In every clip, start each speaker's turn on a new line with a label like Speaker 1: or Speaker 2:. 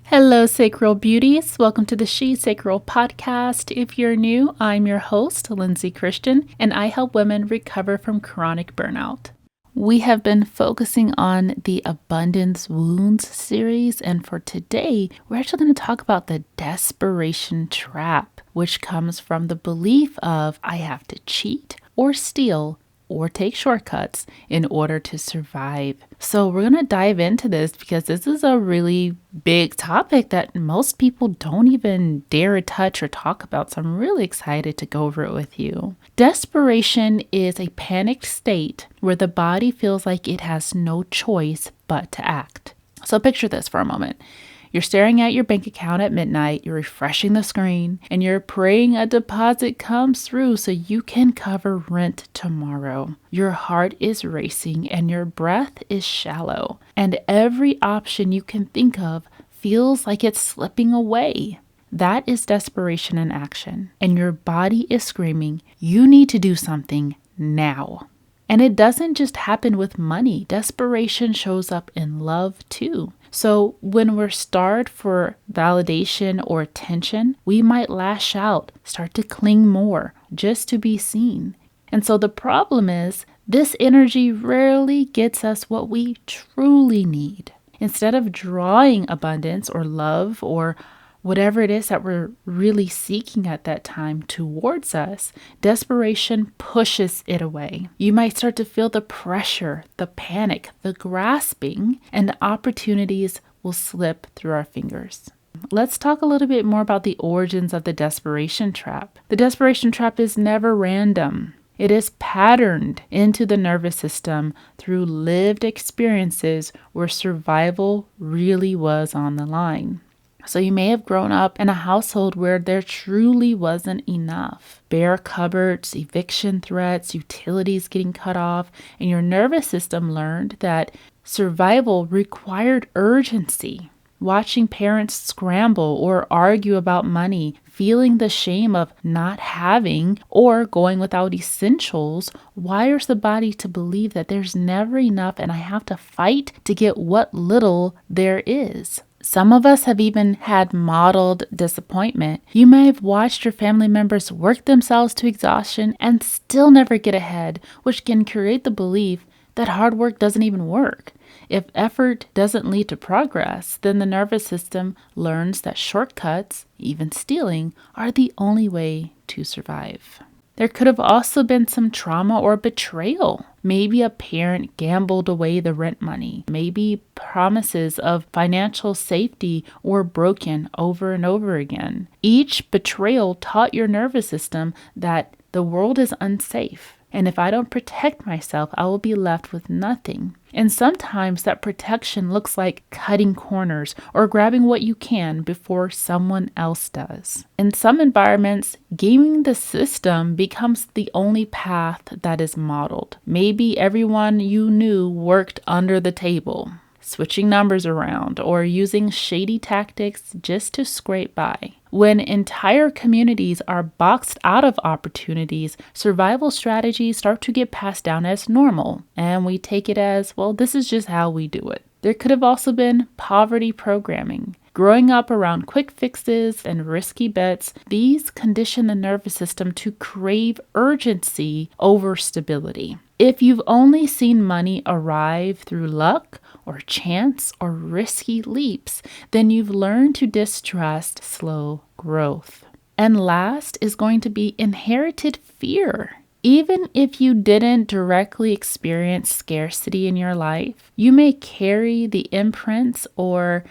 Speaker 1: Hello, Sacral Beauties. Welcome to the She Sacral podcast. If you're new, I'm your host, Lindsay Christian, and I help women recover from chronic burnout. We have been focusing on the Abundance Wounds series, and for today, we're actually going to talk about the Desperation Trap, which comes from the belief of I have to cheat or steal or take shortcuts in order to survive. So we're going to dive into this because this is a really big topic that most people don't even dare to touch or talk about. So I'm really excited to go over it with you. Desperation is a panicked state where the body feels like it has no choice but to act. So picture this for a moment. You're staring at your bank account at midnight, you're refreshing the screen, and you're praying a deposit comes through so you can cover rent tomorrow. Your heart is racing and your breath is shallow, and every option you can think of feels like it's slipping away. That is desperation in action, and your body is screaming, you need to do something now. And it doesn't just happen with money. Desperation shows up in love too. So when we're starved for validation or attention, we might lash out, start to cling more just to be seen. And so the problem is this energy rarely gets us what we truly need. Instead of drawing abundance or love or whatever it is that we're really seeking at that time towards us, desperation pushes it away. You might start to feel the pressure, the panic, the grasping, and opportunities will slip through our fingers. Let's talk a little bit more about the origins of the desperation trap. The desperation trap is never random. It is patterned into the nervous system through lived experiences where survival really was on the line. So you may have grown up in a household where there truly wasn't enough. Bare cupboards, eviction threats, utilities getting cut off, and your nervous system learned that survival required urgency. Watching parents scramble or argue about money, feeling the shame of not having or going without essentials wires the body to believe that there's never enough and I have to fight to get what little there is. Some of us have even had modeled disappointment. You may have watched your family members work themselves to exhaustion and still never get ahead, which can create the belief that hard work doesn't even work. If effort doesn't lead to progress, then the nervous system learns that shortcuts, even stealing, are the only way to survive. There could have also been some trauma or betrayal. Maybe a parent gambled away the rent money. Maybe promises of financial safety were broken over and over again. Each betrayal taught your nervous system that the world is unsafe. And if I don't protect myself, I will be left with nothing. And sometimes that protection looks like cutting corners or grabbing what you can before someone else does. In some environments, gaming the system becomes the only path that is modeled. Maybe everyone you knew worked under the table, switching numbers around, or using shady tactics just to scrape by. When entire communities are boxed out of opportunities, survival strategies start to get passed down as normal, and we take it as, well, this is just how we do it. There could have also been poverty programming. Growing up around quick fixes and risky bets, these condition the nervous system to crave urgency over stability. If you've only seen money arrive through luck or chance or risky leaps, then you've learned to distrust slow growth. And last is going to be inherited fear. Even if you didn't directly experience scarcity in your life, you may carry the imprints or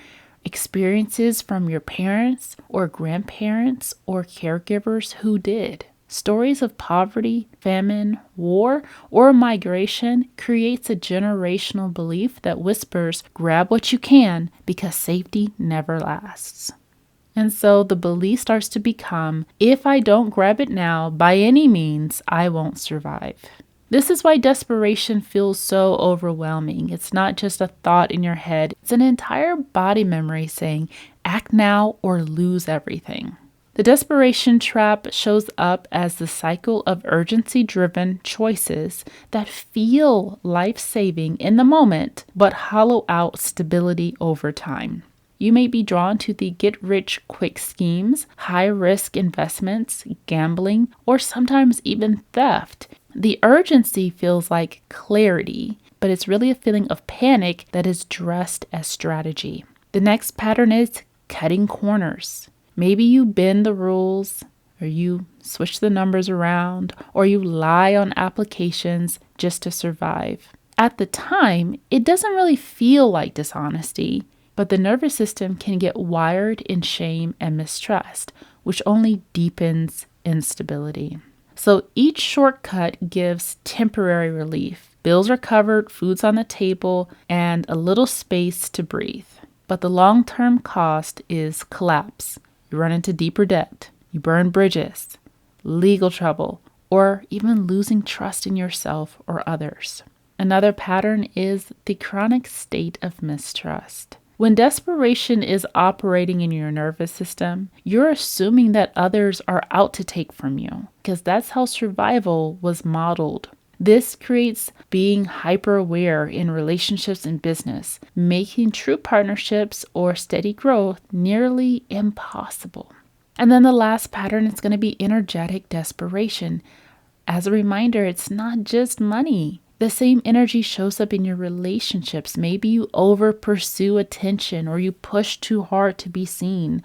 Speaker 1: experiences from your parents or grandparents or caregivers who did. Stories of poverty, famine, war, or migration creates a generational belief that whispers, grab what you can because safety never lasts. And so the belief starts to become, if I don't grab it now, by any means, I won't survive. This is why desperation feels so overwhelming. It's not just a thought in your head. It's an entire body memory saying, act now or lose everything. The desperation trap shows up as the cycle of urgency-driven choices that feel life-saving in the moment, but hollow out stability over time. You may be drawn to the get-rich-quick schemes, high-risk investments, gambling, or sometimes even theft. The urgency feels like clarity, but it's really a feeling of panic that is dressed as strategy. The next pattern is cutting corners. Maybe you bend the rules, or you switch the numbers around, or you lie on applications just to survive. At the time, it doesn't really feel like dishonesty, but the nervous system can get wired in shame and mistrust, which only deepens instability. So each shortcut gives temporary relief. Bills are covered, food's on the table, and a little space to breathe. But the long-term cost is collapse. You run into deeper debt. You burn bridges, legal trouble, or even losing trust in yourself or others. Another pattern is the chronic state of mistrust. When desperation is operating in your nervous system, you're assuming that others are out to take from you, because that's how survival was modeled. This creates being hyper-aware in relationships and business, making true partnerships or steady growth nearly impossible. And then the last pattern is going to be energetic desperation. As a reminder, it's not just money. The same energy shows up in your relationships. Maybe you over-pursue attention, or you push too hard to be seen,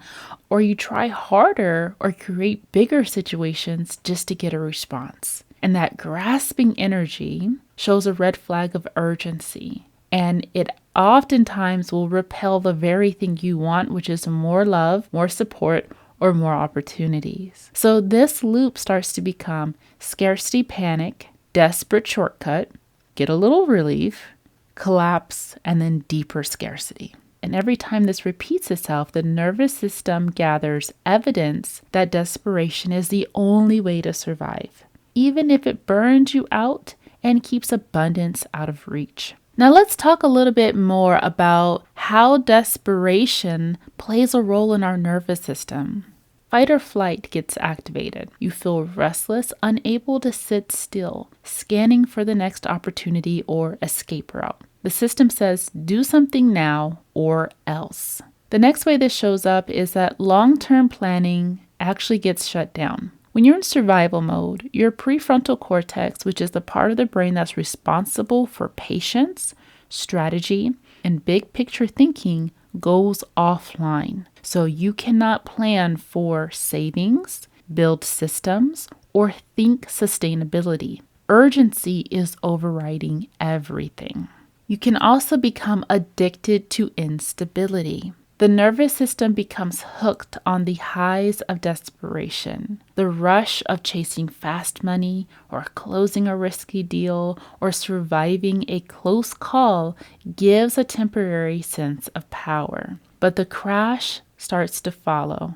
Speaker 1: or you try harder or create bigger situations just to get a response. And that grasping energy shows a red flag of urgency. And it oftentimes will repel the very thing you want, which is more love, more support, or more opportunities. So this loop starts to become scarcity panic, desperate shortcut, get a little relief, collapse, and then deeper scarcity. And every time this repeats itself, the nervous system gathers evidence that desperation is the only way to survive, even if it burns you out and keeps abundance out of reach. Now let's talk a little bit more about how desperation plays a role in our nervous system. Fight or flight gets activated. You feel restless, unable to sit still, scanning for the next opportunity or escape route. The system says, do something now or else. The next way this shows up is that long-term planning actually gets shut down. When you're in survival mode, your prefrontal cortex, which is the part of the brain that's responsible for patience, strategy, and big picture thinking, goes offline. So you cannot plan for savings, build systems, or think sustainability. Urgency is overriding everything. You can also become addicted to instability. The nervous system becomes hooked on the highs of desperation, the rush of chasing fast money, or closing a risky deal, or surviving a close call gives a temporary sense of power. But the crash starts to follow: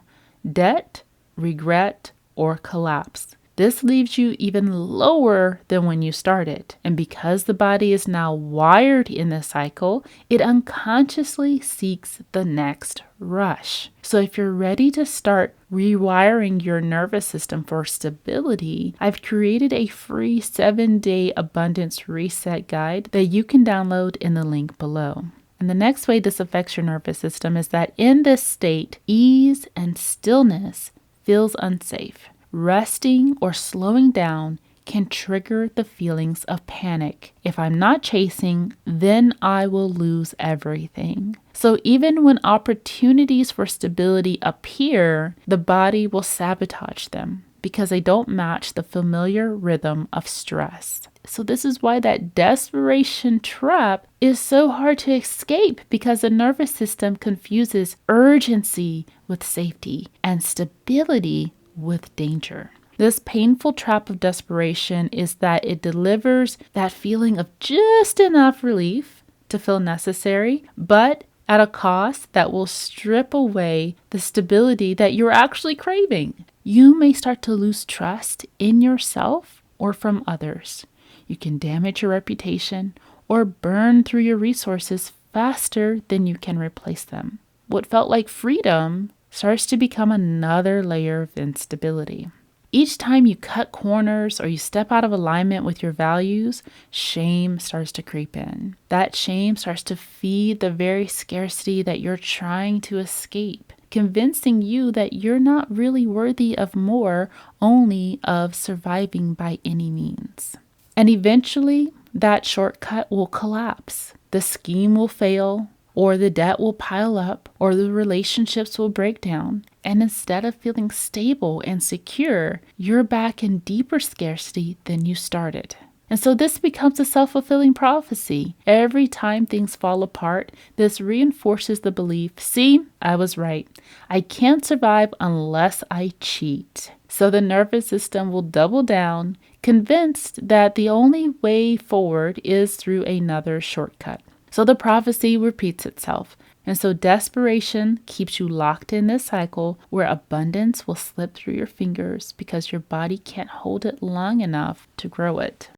Speaker 1: debt, regret, or collapse. This leaves you even lower than when you started. And because the body is now wired in this cycle, it unconsciously seeks the next rush. So if you're ready to start rewiring your nervous system for stability, I've created a free 7-day abundance reset guide that you can download in the link below. And the next way this affects your nervous system is that in this state, ease and stillness feels unsafe. Resting or slowing down can trigger the feelings of panic. If I'm not chasing, then I will lose everything. So even when opportunities for stability appear, the body will sabotage them because they don't match the familiar rhythm of stress. So this is why that desperation trap is so hard to escape, because the nervous system confuses urgency with safety and stability with danger. This painful trap of desperation is that it delivers that feeling of just enough relief to feel necessary, but at a cost that will strip away the stability that you're actually craving. You may start to lose trust in yourself or from others. You can damage your reputation or burn through your resources faster than you can replace them. What felt like freedom starts to become another layer of instability. Each time you cut corners or you step out of alignment with your values, shame starts to creep in. That shame starts to feed the very scarcity that you're trying to escape, convincing you that you're not really worthy of more, only of surviving by any means. And eventually, that shortcut will collapse. The scheme will fail, or the debt will pile up, or the relationships will break down. And instead of feeling stable and secure, you're back in deeper scarcity than you started. And so this becomes a self-fulfilling prophecy. Every time things fall apart, this reinforces the belief, see, I was right. I can't survive unless I cheat. So the nervous system will double down, convinced that the only way forward is through another shortcut. So the prophecy repeats itself. And so desperation keeps you locked in this cycle where abundance will slip through your fingers because your body can't hold it long enough to grow it.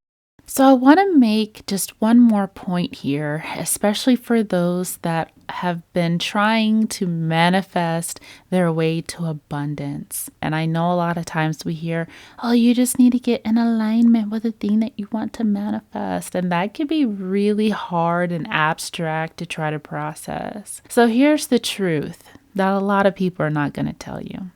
Speaker 1: So I want to make just one more point here, especially for those that have been trying to manifest their way to abundance. And I know a lot of times we hear, oh, you just need to get in alignment with the thing that you want to manifest. And that can be really hard and abstract to try to process. So here's the truth that a lot of people are not going to tell you.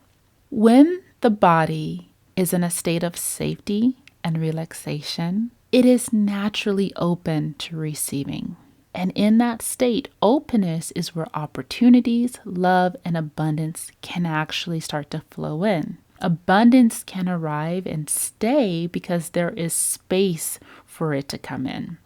Speaker 1: When the body is in a state of safety and relaxation, it is naturally open to receiving. And in that state, openness is where opportunities, love, and abundance can actually start to flow in. Abundance can arrive and stay because there is space for it to come in.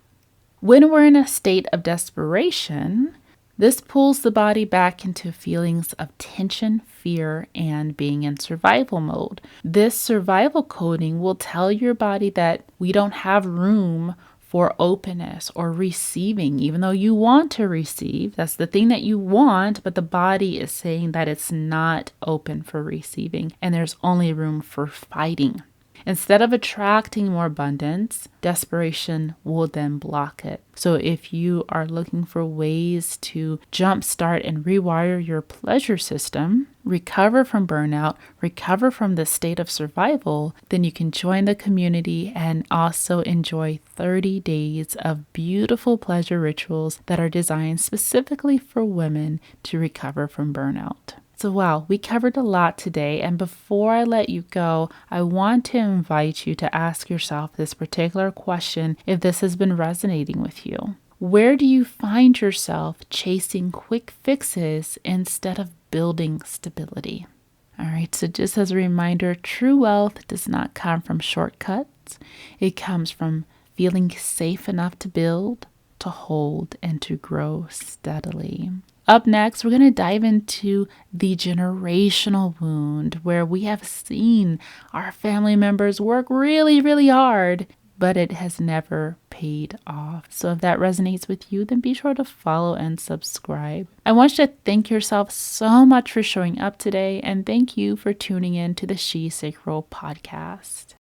Speaker 1: When we're in a state of desperation, this pulls the body back into feelings of tension, fear, and being in survival mode. This survival coding will tell your body that we don't have room for openness or receiving, even though you want to receive. That's the thing that you want, but the body is saying that it's not open for receiving, and there's only room for fighting. Instead of attracting more abundance, desperation will then block it. So if you are looking for ways to jumpstart and rewire your pleasure system, recover from burnout, recover from the state of survival, then you can join the community and also enjoy 30 days of beautiful pleasure rituals that are designed specifically for women to recover from burnout. So wow, we covered a lot today, and before I let you go, I want to invite you to ask yourself this particular question if this has been resonating with you. Where do you find yourself chasing quick fixes instead of building stability? All right, so just as a reminder, true wealth does not come from shortcuts. It comes from feeling safe enough to build, to hold, and to grow steadily. Up next, we're going to dive into the generational wound, where we have seen our family members work really, really hard, but it has never paid off. So if that resonates with you, then be sure to follow and subscribe. I want you to thank yourself so much for showing up today, and thank you for tuning in to the She Sacral podcast.